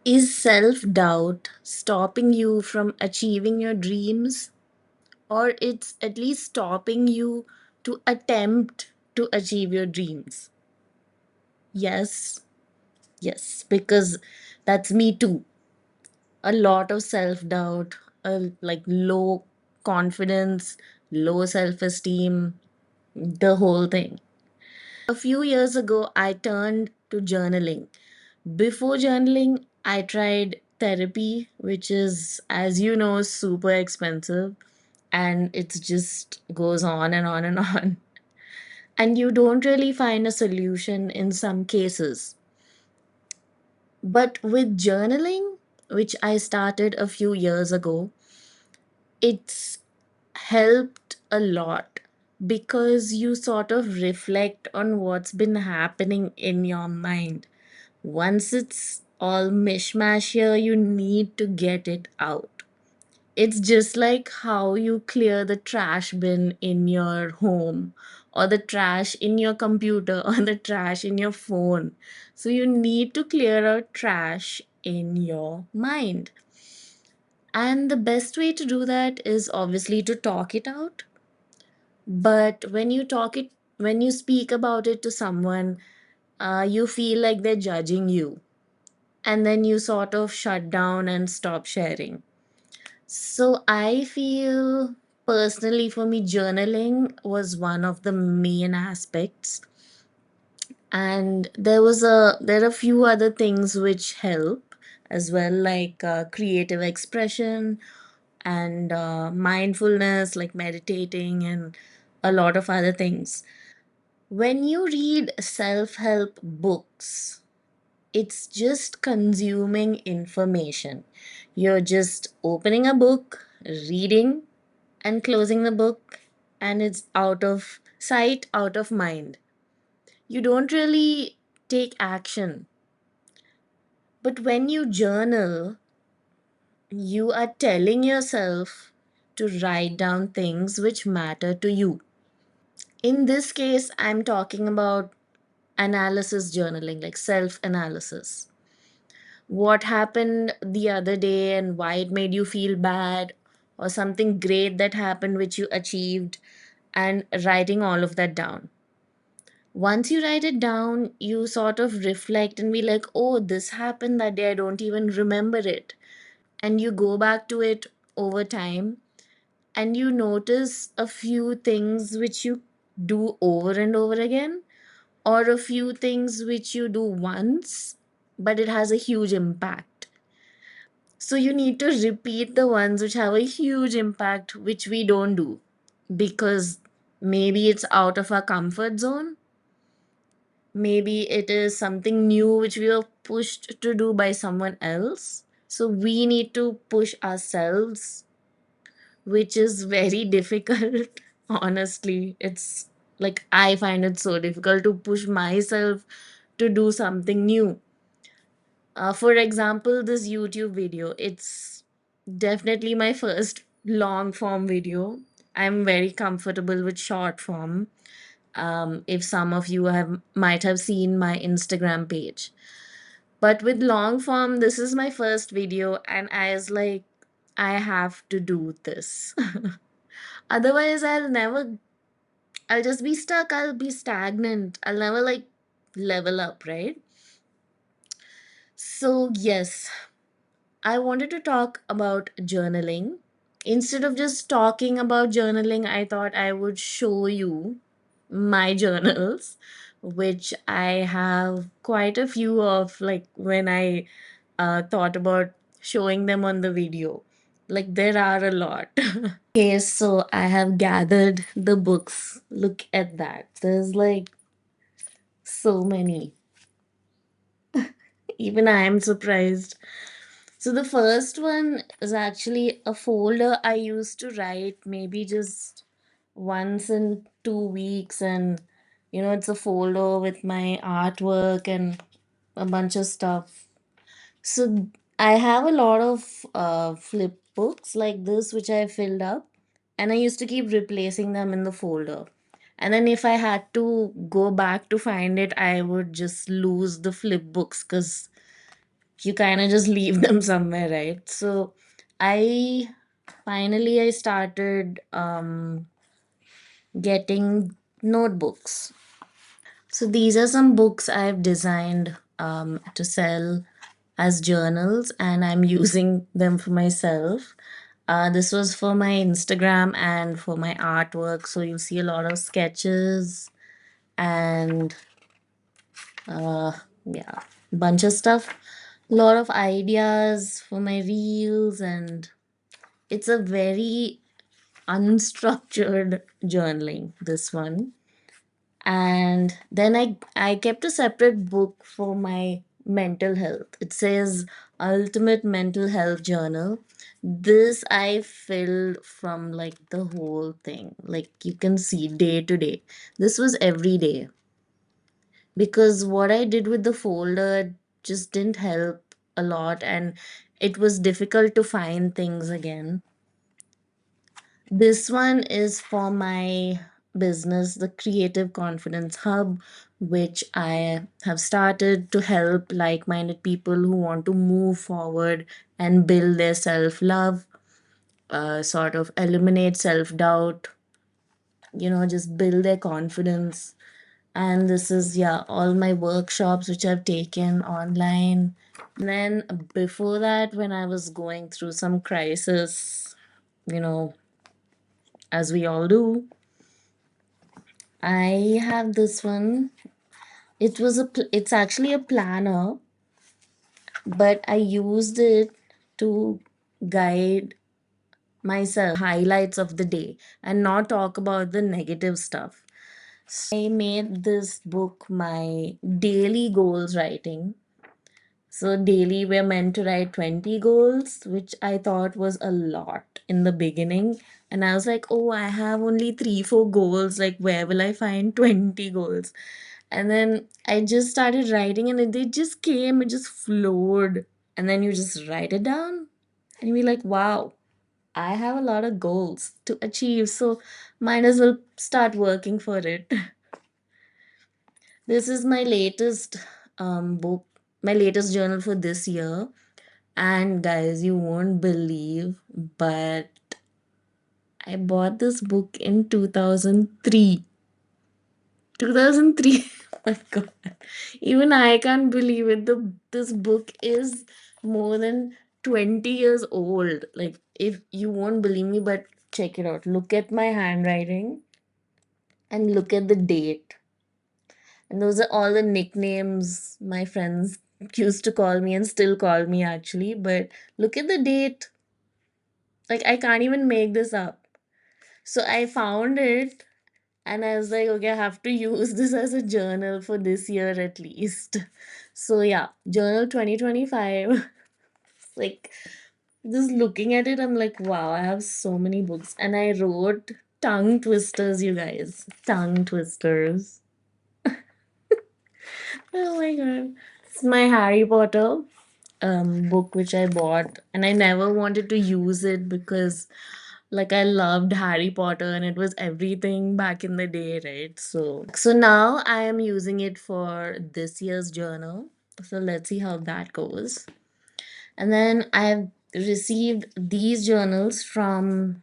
Is self doubt stopping you from achieving your dreams, or it's at least stopping you to attempt to achieve your dreams? Yes, yes, because that's me too. A lot of self doubt, like low confidence, low self esteem, the whole thing. A few years ago, I turned to journaling. Before journaling, I tried therapy, which is, as you know, super expensive, and it just goes on and on and on. And you don't really find a solution in some cases. But with journaling, which I started a few years ago, it's helped a lot because you sort of reflect on what's been happening in your mind. Once it's all mishmash here, you need to get it out. It's just like how you clear the trash bin in your home, or the trash in your computer, or the trash in your phone. So you need to clear out trash in your mind. And the best way to do that is obviously to talk it out. But when you speak about it to someone, you feel like they're judging you. And then you sort of shut down and stop sharing. So I feel personally for me, journaling was one of the main aspects. And there are a few other things which help as well, like creative expression and mindfulness, like meditating and a lot of other things. When you read self-help books, it's just consuming information. You're just opening a book, reading, and closing the book, and it's out of sight, out of mind. You don't really take action. But when you journal, you are telling yourself to write down things which matter to you. In this case, I'm talking about analysis journaling, like self analysis. What happened the other day and why it made you feel bad, or something great that happened which you achieved, and writing all of that down. Once you write it down, you sort of reflect and be like, oh, this happened that day, I don't even remember it. And you go back to it over time, and you notice a few things which you do over and over again, or a few things which you do once, but it has a huge impact. So you need to repeat the ones which have a huge impact, which we don't do because maybe it's out of our comfort zone. Maybe it is something new which we were pushed to do by someone else. So we need to push ourselves, which is very difficult. Honestly, it's like I find it so difficult to push myself to do something new. For example, this YouTube video, it's definitely my first long form video. I'm very comfortable with short form. If some of you have might have seen my Instagram page. But with long form, this is my first video, and I was like, I have to do this. Otherwise, I'll just be stuck. I'll be stagnant. I'll never like level up, right? So, yes, I wanted to talk about journaling. Instead of just talking about journaling, I thought I would show you my journals, which I have quite a few of, like when I thought about showing them on the video. Like, there are a lot. Okay, so I have gathered the books. Look at that. There's like so many. Even I am surprised. So the first one is actually a folder I used to write maybe just once in 2 weeks, and it's a folder with my artwork and a bunch of stuff. So I have a lot of flip books like this which I filled up, and I used to keep replacing them in the folder. And then if I had to go back to find it, I would just lose the flip books because You kind of just leave them somewhere, right? So I finally I started getting notebooks. So these are some books I've designed to sell as journals, and I'm using them for myself. This was for my Instagram and for my artwork. So you'll see a lot of sketches and yeah, bunch of stuff. A lot of ideas for my reels, and it's a very unstructured journaling, this one. And then I kept a separate book for my mental health. It says Ultimate Mental Health Journal. This I filled from like the whole thing, like you can see day to day. This was every day, because what I did with the folder just didn't help a lot, and it was difficult to find things again. This one is for my business, the Creative Confidence Hub, which I have started to help like minded people who want to move forward and build their self love, sort of eliminate self doubt, just build their confidence. And this is, yeah, all my workshops which I've taken online. And then before that, when I was going through some crisis, you know, as we all do, I have this one. It's actually a planner, but I used it to guide myself highlights of the day and not talk about the negative stuff. So I made this book my daily goals writing. So daily we're meant to write 20 goals, which I thought was a lot in the beginning. And I was like, oh, I have only 3, 4 goals. Like, where will I find 20 goals? And then I just started writing, and it just came, it just flowed. And then you just write it down and you're like, wow, I have a lot of goals to achieve. So might as well start working for it. This is my latest book, my latest journal for this year. And guys, you won't believe, but I bought this book in 2003. 2003. Oh my god. Even I can't believe it. This book is more than 20 years old. Like, if you won't believe me, but check it out. Look at my handwriting and look at the date. And those are all the nicknames my friends used to call me and still call me actually. But look at the date. Like, I can't even make this up. So I found it and I was like, okay, I have to use this as a journal for this year at least. So yeah, journal 2025. Like, just looking at it, I'm like, wow, I have so many books. And I wrote tongue twisters, you guys. Tongue twisters. Oh my god. It's my Harry Potter book which I bought, and I never wanted to use it because like I loved Harry Potter and it was everything back in the day, right? So now I am using it for this year's journal. So let's see how that goes. And then I've received these journals from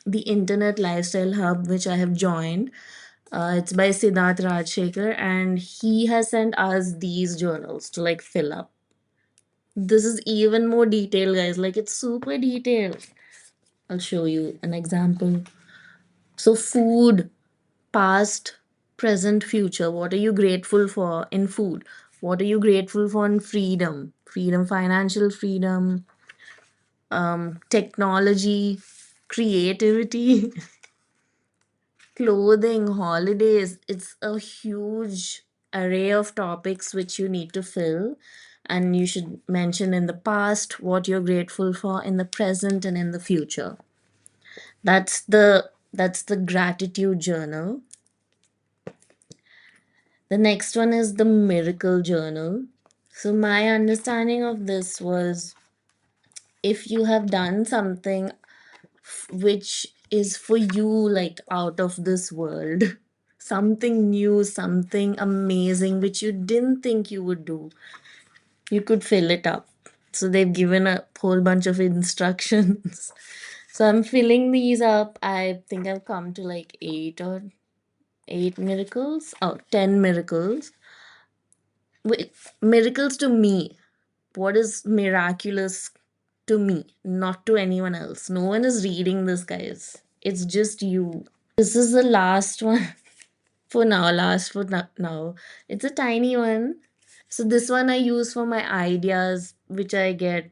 the Internet Lifestyle Hub, which I have joined. It's by Siddharth Rajshekhar, and he has sent us these journals to like fill up. This is even more detailed, guys. Like, it's super detailed. I'll show you an example. So, food, past, present, future. What are you grateful for in food? What are you grateful for in freedom? Freedom, financial freedom, technology, creativity, clothing, holidays. It's a huge array of topics which you need to fill. And you should mention in the past what you're grateful for, in the present, and in the future. That's the gratitude journal. The next one is the miracle journal. So my understanding of this was, if you have done something which is for you like out of this world, something new, something amazing which you didn't think you would do, you could fill it up. So they've given a whole bunch of instructions. So I'm filling these up. I think I've come to like eight miracles. Oh, 10 miracles. Wait, miracles to me. What is miraculous to me, not to anyone else? No one is reading this, guys. It's just you. This is the last one for now. Last for now. It's a tiny one. So this one I use for my ideas, which I get.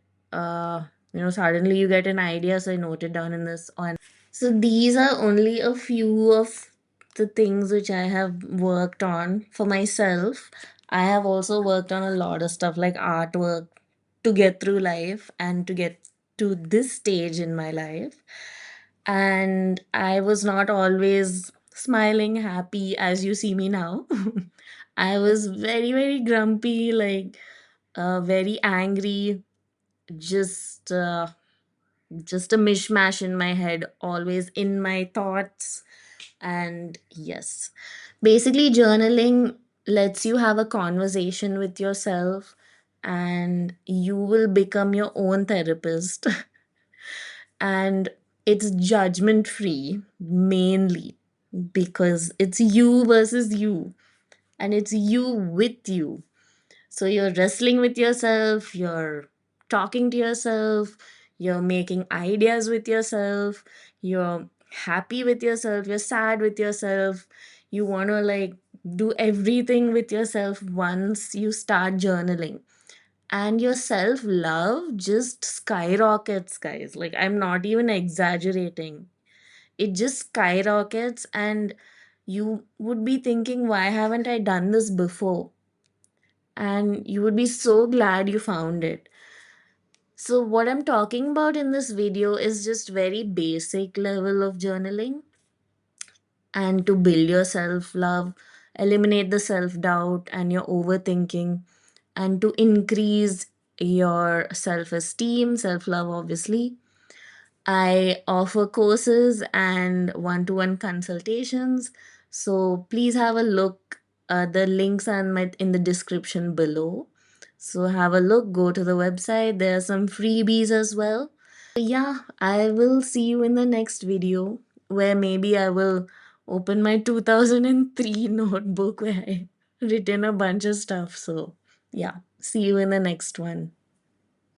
Suddenly you get an idea, so I note it down in this on. So these are only a few of the things which I have worked on for myself. I have also worked on a lot of stuff like artwork to get through life and to get to this stage in my life. And I was not always smiling, happy as you see me now. I was very, very grumpy, like very angry, just uh, just a mishmash in my head, always in my thoughts. And yes, basically, journaling lets you have a conversation with yourself and you will become your own therapist. And it's judgment free, mainly because it's you versus you, and it's you with you. So you're wrestling with yourself, you're talking to yourself, you're making ideas with yourself, you're happy with yourself, you're sad with yourself. You want to like do everything with yourself once you start journaling. And your self love just skyrockets, guys. Like, I'm not even exaggerating. It just skyrockets, and you would be thinking, why haven't I done this before? And you would be so glad you found it. So, what I'm talking about in this video is just very basic level of journaling and to build your self love, eliminate the self doubt and your overthinking, and to increase your self esteem, self love, obviously. I offer courses and one to one consultations. So please have a look. The links are in the description below. So have a look, go to the website. There are some freebies as well. Yeah, I will see you in the next video where maybe I will open my 2003 notebook where I written a bunch of stuff. So yeah, see you in the next one.